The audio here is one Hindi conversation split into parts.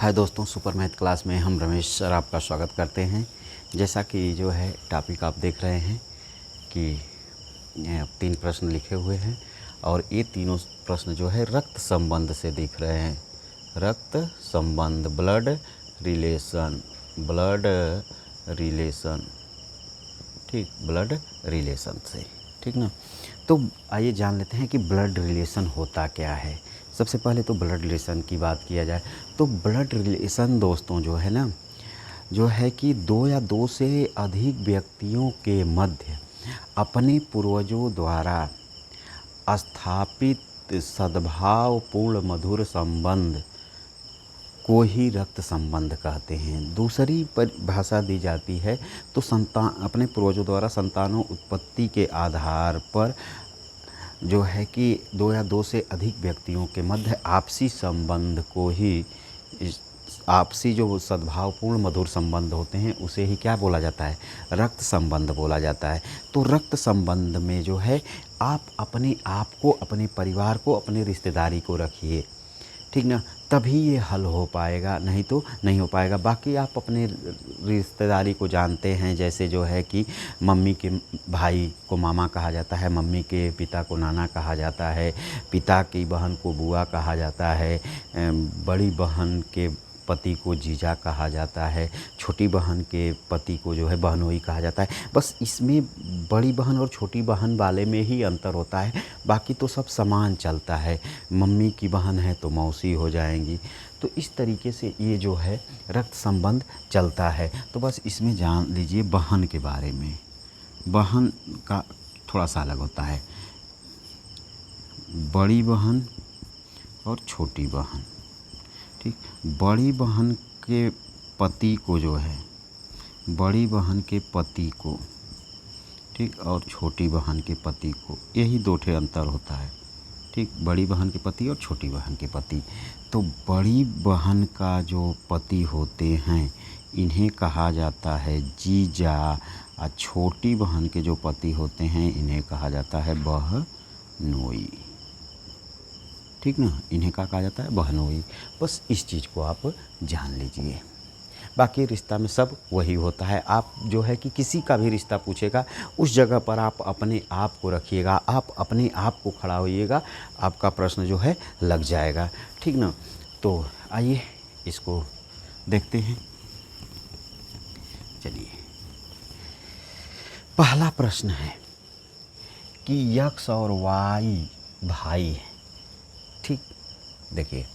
हाय दोस्तों, सुपर मैथ क्लास में हम रमेश सर आपका स्वागत करते हैं। जैसा कि जो है टॉपिक आप देख रहे हैं कि 3 प्रश्न लिखे हुए हैं और ये तीनों प्रश्न जो है रक्त संबंध से दिख रहे हैं। रक्त संबंध, ब्लड रिलेशन, ठीक, ब्लड रिलेशन से, ठीक ना। तो आइए जान लेते हैं कि ब्लड रिलेशन होता क्या है। सबसे पहले तो ब्लड रिलेशन की बात किया जाए तो ब्लड रिलेशन दोस्तों जो है ना, जो है कि 2 या 2 से अधिक व्यक्तियों के मध्य अपने पूर्वजों द्वारा स्थापित सद्भावपूर्ण मधुर संबंध को ही रक्त संबंध कहते हैं। दूसरी परिभाषा दी जाती है तो संतान अपने पूर्वजों द्वारा संतानों उत्पत्ति के आधार पर जो है कि 2 या 2 से अधिक व्यक्तियों के मध्य आपसी संबंध को ही, आपसी जो सद्भावपूर्ण मधुर संबंध होते हैं उसे ही क्या बोला जाता है, रक्त संबंध बोला जाता है। तो रक्त संबंध में जो है आप अपने आप को, अपने परिवार को, अपने रिश्तेदारी को रखिए, ठीक ना, तभी ये हल हो पाएगा, नहीं तो नहीं हो पाएगा। बाकी आप अपने रिश्तेदारी को जानते हैं, जैसे जो है कि मम्मी के भाई को मामा कहा जाता है, मम्मी के पिता को नाना कहा जाता है, पिता की बहन को बुआ कहा जाता है, बड़ी बहन के पति को जीजा कहा जाता है, छोटी बहन के पति को जो है बहनोई कहा जाता है। बस इसमें बड़ी बहन और छोटी बहन वाले में ही अंतर होता है, बाकी तो सब समान चलता है। मम्मी की बहन है तो मौसी हो जाएंगी। तो इस तरीके से ये जो है रक्त संबंध चलता है। तो बस इसमें जान लीजिए बहन के बारे में। बहन का थोड़ा सा अलग होता है, बड़ी बहन और छोटी बहन, ठीक। बड़ी बहन के पति को जो है, बड़ी बहन के पति को, ठीक, और छोटी बहन के पति को, यही 2 ठे अंतर होता है, ठीक। बड़ी बहन के पति और छोटी बहन के पति। तो बड़ी बहन का जो पति होते हैं इन्हें कहा जाता है जीजा, और छोटी बहन के जो पति होते हैं इन्हें कहा जाता है बहनोई, ठीक ना। इन्हें क्या कहा जाता है, बहनोई। बस इस चीज़ को आप जान लीजिए। बाकी रिश्ता में सब वही होता है। आप जो है कि किसी का भी रिश्ता पूछेगा उस जगह पर आप अपने आप को रखिएगा, आप अपने आप को खड़ा होइएगा, आपका प्रश्न जो है लग जाएगा, ठीक ना। तो आइए इसको देखते हैं। चलिए, पहला प्रश्न है कि यक्स और वाई भाई है, ठीक। देखिए,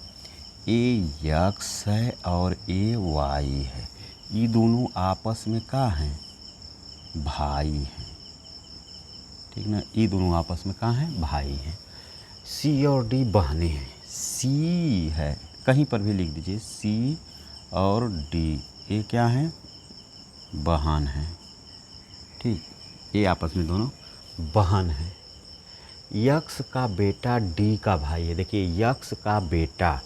ए यक्स है और ए वाई है, ये दोनों आपस में क्या हैं, भाई हैं, ठीक ना। ये दोनों आपस में क्या हैं, भाई हैं। सी और डी बहनें हैं। सी है, कहीं पर भी लिख दीजिए, सी और डी ये क्या हैं, बहन हैं, ठीक। ये आपस में दोनों बहन हैं। यक्स का बेटा डी का भाई है। देखिए, यक्स का बेटा,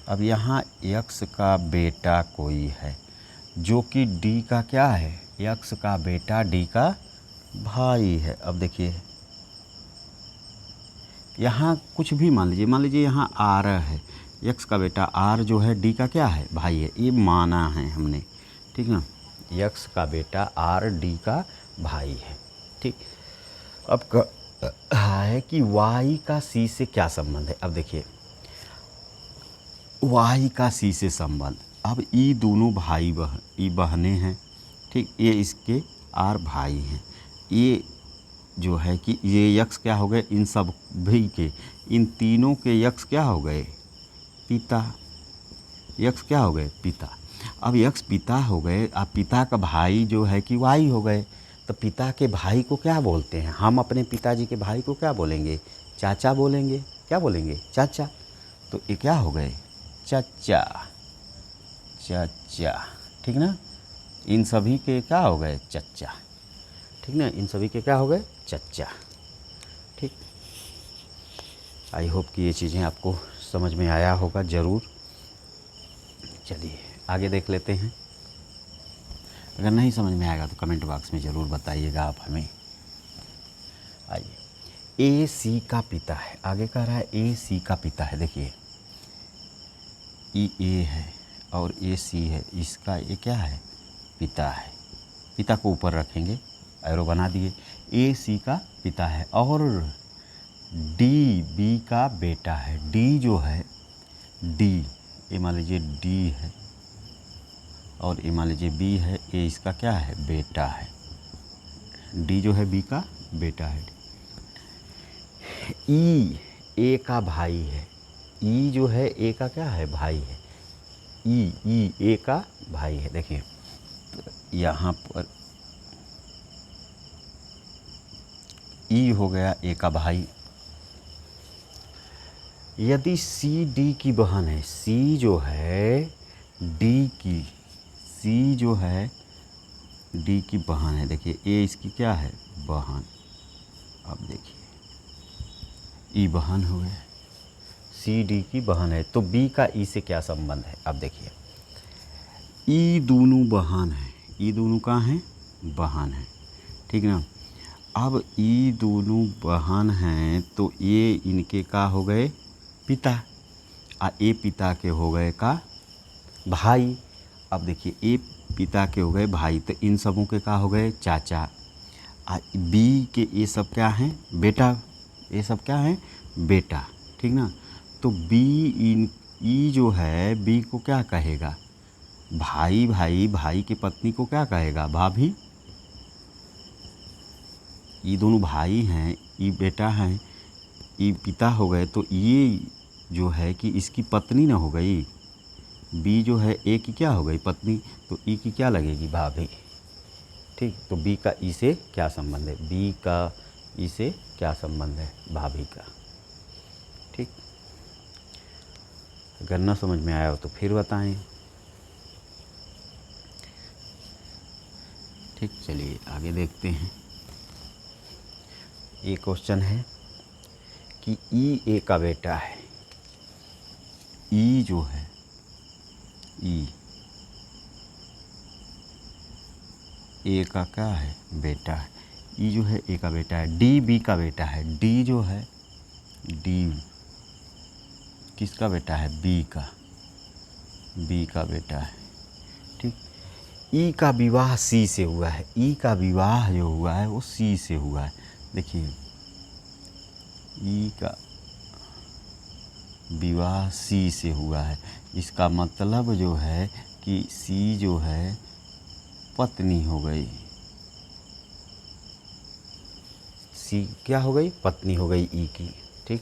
अब यहाँ यक्स का बेटा कोई है जो कि डी का क्या है, यक्स का बेटा डी का भाई है। अब देखिए यहाँ कुछ भी मान लीजिए यहाँ आर है, यक्स का बेटा आर जो है डी का क्या है, भाई है, ये माना है हमने, ठीक ना। यक्स का बेटा आर डी का भाई है, ठीक। अब है कि वाई का सी से क्या संबंध है। अब देखिए, वाई का सी से संबंध, अब ये दोनों भाई ये बहनें हैं, ठीक। ये इसके आर भाई हैं। ये जो है कि ये यक्स क्या हो गए, इन सब भी के, इन तीनों के यक्स क्या हो गए, पिता। यक्स क्या हो गए, पिता। अब यक्स पिता हो गए, अब पिता का भाई जो है कि वाई हो गए। तो पिता के भाई को क्या बोलते हैं, हम अपने पिताजी के भाई को क्या बोलेंगे, चाचा बोलेंगे। क्या बोलेंगे, चाचा। तो ये क्या हो गए, चाचा, ठीक ना। इन सभी के क्या हो गए, चचा, ठीक ना। इन सभी के क्या हो गए, चचा, ठीक। आई होप कि ये चीज़ें आपको समझ में आया होगा ज़रूर। चलिए आगे देख लेते हैं। अगर नहीं समझ में आएगा तो कमेंट बॉक्स में ज़रूर बताइएगा आप हमें। आइए, ए सी का पिता है, आगे कह रहा है ए सी का पिता है। देखिए ई ए है और ए सी है, इसका ये क्या है, पिता है। पिता को ऊपर रखेंगे, एरो बना दिए, ए सी का पिता है। और डी बी का बेटा है। डी जो है, डी ये मान लीजिए डी है और ये मान लीजिए बी है, ये इसका क्या है, बेटा है। डी जो है बी का बेटा है। ई ए का भाई है। ई जो है ए का क्या है, भाई है। ई ए का भाई है। देखिए यहाँ पर ई हो गया ए का भाई। यदि सी डी की बहन है, सी जो है डी की, सी जो है डी की बहन है। देखिए ए इसकी क्या है, बहन। अब देखिए ई बहन हो गया, सी डी की बहन है, तो बी का ई से क्या संबंध है। अब देखिए ई दोनों बहन है, ई दोनों का है, बहन है, ठीक ना। अब ई दोनों बहन हैं तो ये इनके का हो गए, पिता। ए पिता के हो गए का भाई। अब देखिए ए पिता के हो गए भाई, तो इन सबों के का हो गए, चाचा। बी के ये सब क्या हैं, बेटा। ये सब क्या है, बेटा, ठीक ना। तो बी इन ई जो है बी को क्या कहेगा, भाई। भाई भाई की पत्नी को क्या कहेगा, भाभी। ये दोनों भाई हैं, ये बेटा हैं, ये पिता हो गए, तो ये जो है कि इसकी पत्नी ना हो गई। बी जो है ए की क्या हो गई, पत्नी, तो ई की क्या लगेगी, भाभी, ठीक। तो बी का ई से क्या संबंध है, बी का ई से क्या संबंध है, भाभी का, ठीक। अगर न समझ में आया हो तो फिर बताएं, ठीक। चलिए आगे देखते हैं। ये क्वेश्चन है कि ई ए का बेटा है। ई जो है, ई ए का क्या है, बेटा है। ई जो है ए का बेटा है। डी बी का बेटा है। डी जो है, डी किसका बेटा है, बी का, बी का बेटा है, ठीक। ई का विवाह सी से हुआ है। ई का विवाह जो हुआ है वो सी से हुआ है। देखिए ई का विवाह सी से हुआ है, इसका मतलब जो है कि सी जो है पत्नी हो गई। सी क्या हो गई, पत्नी हो गई ई की, ठीक।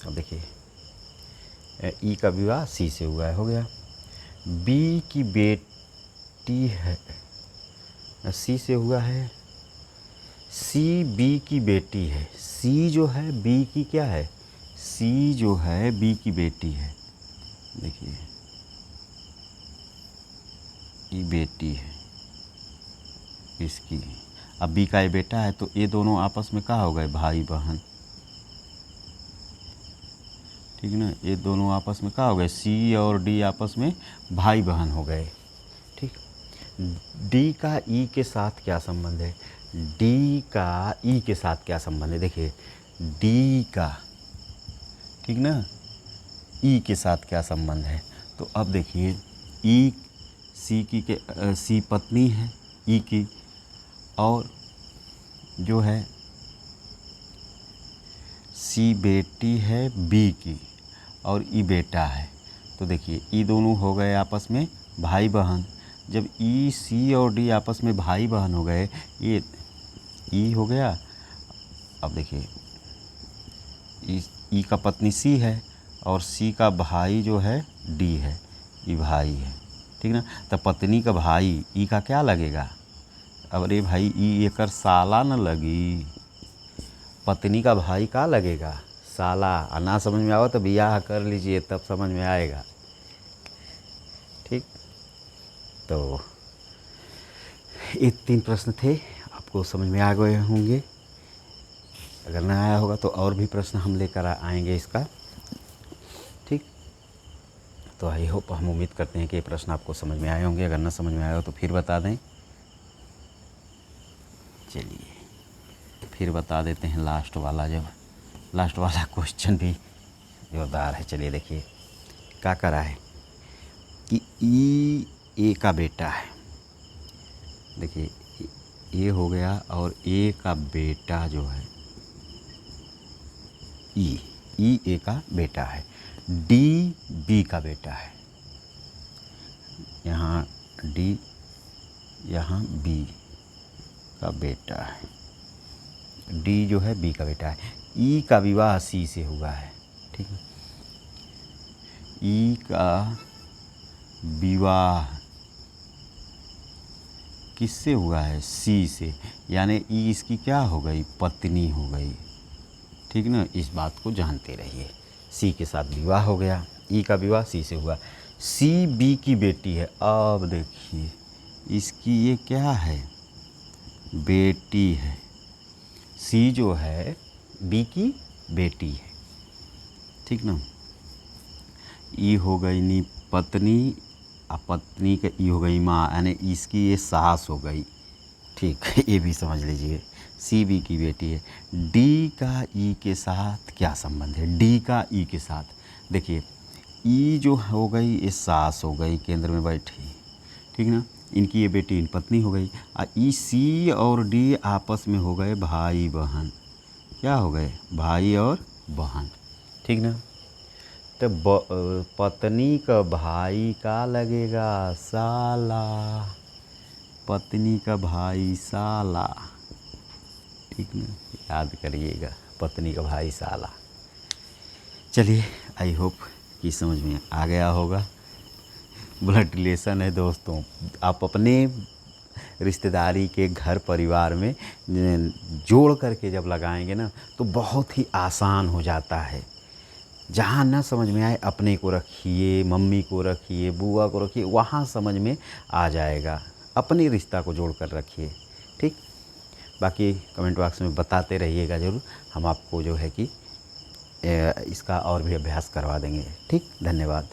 अब देखिए ई का विवाह सी से हुआ है, हो गया। बी की बेटी है, सी से हुआ है। सी बी की बेटी है। सी जो है बी की क्या है, सी जो है बी की बेटी है। देखिए ये बेटी है इसकी। अब बी का ये बेटा है, तो ये दोनों आपस में क्या हो गए, भाई बहन, ठीक ना। ये दोनों आपस में क्या हो गए, सी और डी आपस में भाई बहन हो गए, ठीक। डी का ई के साथ क्या संबंध है, डी का ई के साथ क्या संबंध है। देखिए डी का, ठीक ना, ई के साथ क्या संबंध है। तो अब देखिए ई सी की के सी पत्नी है ई की, और जो है सी बेटी है बी की, और ई बेटा है। तो देखिए ई दोनों हो गए आपस में भाई बहन। जब ई सी और डी आपस में भाई बहन हो गए, ये ई हो गया। अब देखिए ई का पत्नी सी है और सी का भाई जो है डी है, ई भाई है, ठीक ना। तो पत्नी का भाई ई का क्या लगेगा, अब अरे भाई ई एकर साला न लगी, पत्नी का भाई का लगेगा, साला। ना समझ में आओ तो बियाह कर लीजिए, तब समझ में आएगा, ठीक। तो ये 3 प्रश्न थे, आपको समझ में आ गए होंगे। अगर ना आया होगा तो और भी प्रश्न हम लेकर आएंगे इसका, ठीक। तो आई होप, हम उम्मीद करते हैं कि ये प्रश्न आपको समझ में आए होंगे। अगर ना समझ में आया हो तो फिर बता दें। चलिए फिर बता देते हैं लास्ट वाला, जब लास्ट वाला क्वेश्चन भी जोरदार है। चलिए देखिए क्या करा है कि ई ए का बेटा है। देखिए ए हो गया और ए का बेटा जो है ई ए का बेटा है, डी बी का बेटा है। यहाँ डी, यहाँ बी का बेटा है, डी जो है बी का बेटा है। ई का विवाह सी से हुआ है, ठीक है। ई का विवाह किससे हुआ है? सी से, यानी ई इसकी क्या हो गई? पत्नी हो गई, ठीक ना। इस बात को जानते रहिए। सी के साथ विवाह हो गया, ई का विवाह सी से हुआ। सी बी की बेटी है। अब देखिए इसकी ये क्या है? बेटी है। सी जो है बी की बेटी है, ठीक ना। ई हो गई नी पत्नी, और पत्नी का ई हो गई माँ, यानी इसकी ये सास हो गई, ठीक है। ये भी समझ लीजिए, सी बी की बेटी है। डी का ई के साथ क्या संबंध है? डी का ई के साथ देखिए, ई जो हो गई ये सास हो गई, केंद्र में बैठी, ठीक ना। इनकी ये बेटी इन पत्नी हो गई। और ई सी और डी आपस में हो गए भाई बहन। क्या हो गए? भाई और बहन, ठीक ना। तो पत्नी का भाई का लगेगा? साला। पत्नी का भाई साला, ठीक ना, याद करिएगा, पत्नी का भाई साला। चलिए आई होप कि समझ में आ गया होगा। ब्लड रिलेशन है दोस्तों, आप अपने रिश्तेदारी के घर परिवार में जोड़ करके जब लगाएंगे ना तो बहुत ही आसान हो जाता है। जहाँ ना समझ में आए अपने को रखिए, मम्मी को रखिए, बुआ को रखिए, वहाँ समझ में आ जाएगा। अपने रिश्ता को जोड़ कर रखिए, ठीक। बाकी कमेंट बॉक्स में बताते रहिएगा ज़रूर, हम आपको जो है कि इसका और भी अभ्यास करवा देंगे, ठीक। धन्यवाद।